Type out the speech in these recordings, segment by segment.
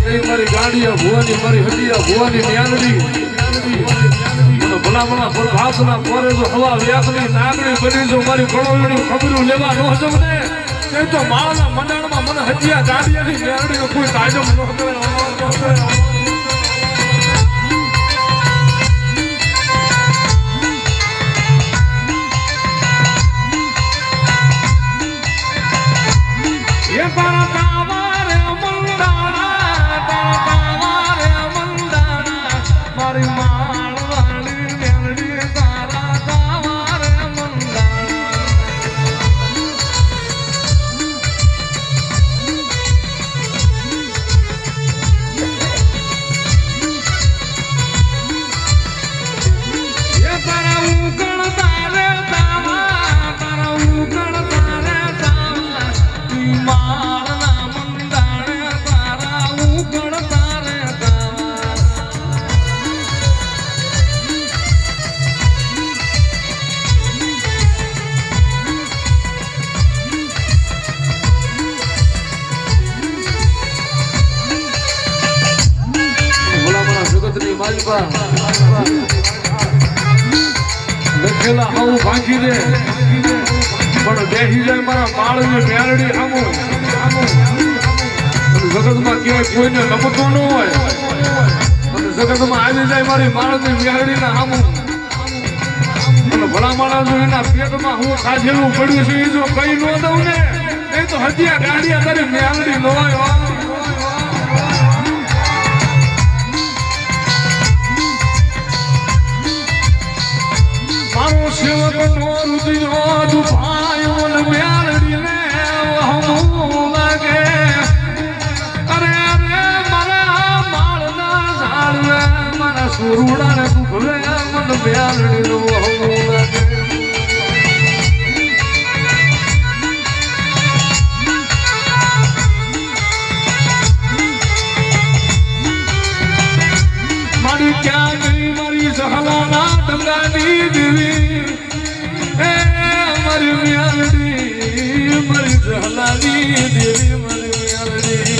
મારી ગાડીઓ ભુવાની મારી હડિયા ભુવાની ન્યાલડી ભલા ભલા હાથના પોરે જો હવા વ્યાસની નાગડી બની જો મારી કણોળની ખબરું લેવા ન જમને એ તો માળના મંડાણમાં મને હડિયા ગાડીયાની ન્યાલડીનો કોઈ કાયદો ન કરે લખેલા આવું ભાંગી દે પણ બેસી જાય મારા બાળની મેરડી આમું જગતમાં ક્યાંય કોઈને નમતો ન હોય અને જગતમાં આવી જાય મારી બાળની મેરડીના આમું અને ભલા માણસ એના પેટમાં હું ખાધેલું પડ્યું છે એ જો કઈ ન દઉં ને એ તો હજી ગાડીયા તારી મેરડી ન હોય સેવક નો રુદિયો દુભાયો ને મેલડીને હમું લાગે અરે અરે મારા માળના ઝાડવે મારા સુરુડાને કુભવે મન મેલડીનો હમું લાગે મારી ક્યાં ગઈ મારી સહલાના ડંગાની દેવી મારી મેલડી મારી સહલાની દેવી મારી મેલડી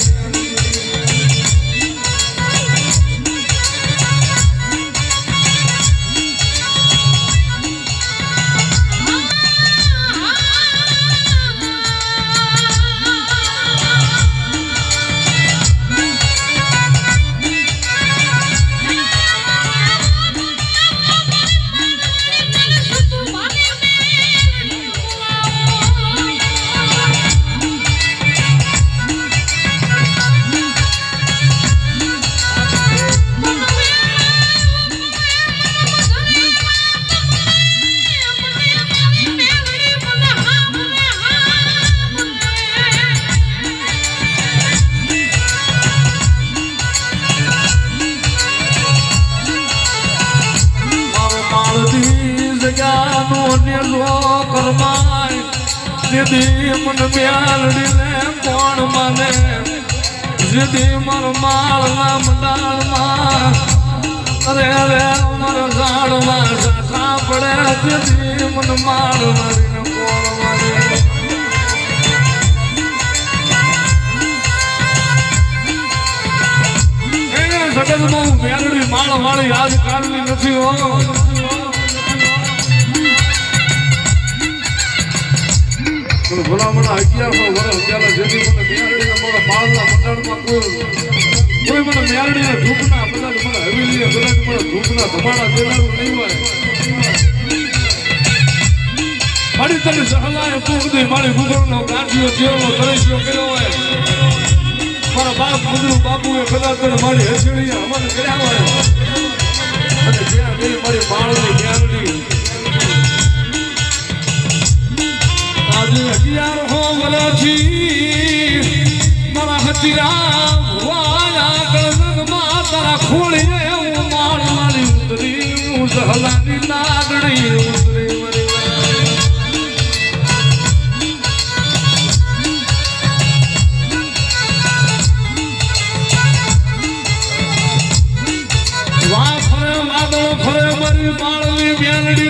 જીદી મન મેલડી ને કોણ માને જીદી મર માળના મંડાળમાં અરે અરે મર ઝાડમાં સાખા પડે જીદી મન માળ મારીને કોણ માને એને જગતમાં મેલડી માળ વાળી આજકાલની નથી હો ભલામણા 1100 વર્ષ પહેલા જેથી મને મેરડીના મોટા બાળના મંડળમાં કોઈ મને મેરડીના ધૂપના બધા મને હવેલીએ બધા મને ધૂપના ધમાડા દેનારું નહીં હોય મારી તને સહલાએ પૂર્દી મારી ગુગળનો ગાંઠિયો જેવનો તરેશિયો કર્યો હોય મારા બાપ ગુગળું બાપુએ કદાચ મારી હસડીએ અમન કર્યા હોય અને જ્યાં ગઈ મારી બાળની મેરડી આજે 1100 વર્ષથી મારા હતિયા વાયા ગળગમાં તારા ખોળીએ હું માળ મારી ઉતરી હું સહલાની નાગણી ઉતરી વાહ ફરે વાદળ ફરે મારી બાળની મેલડી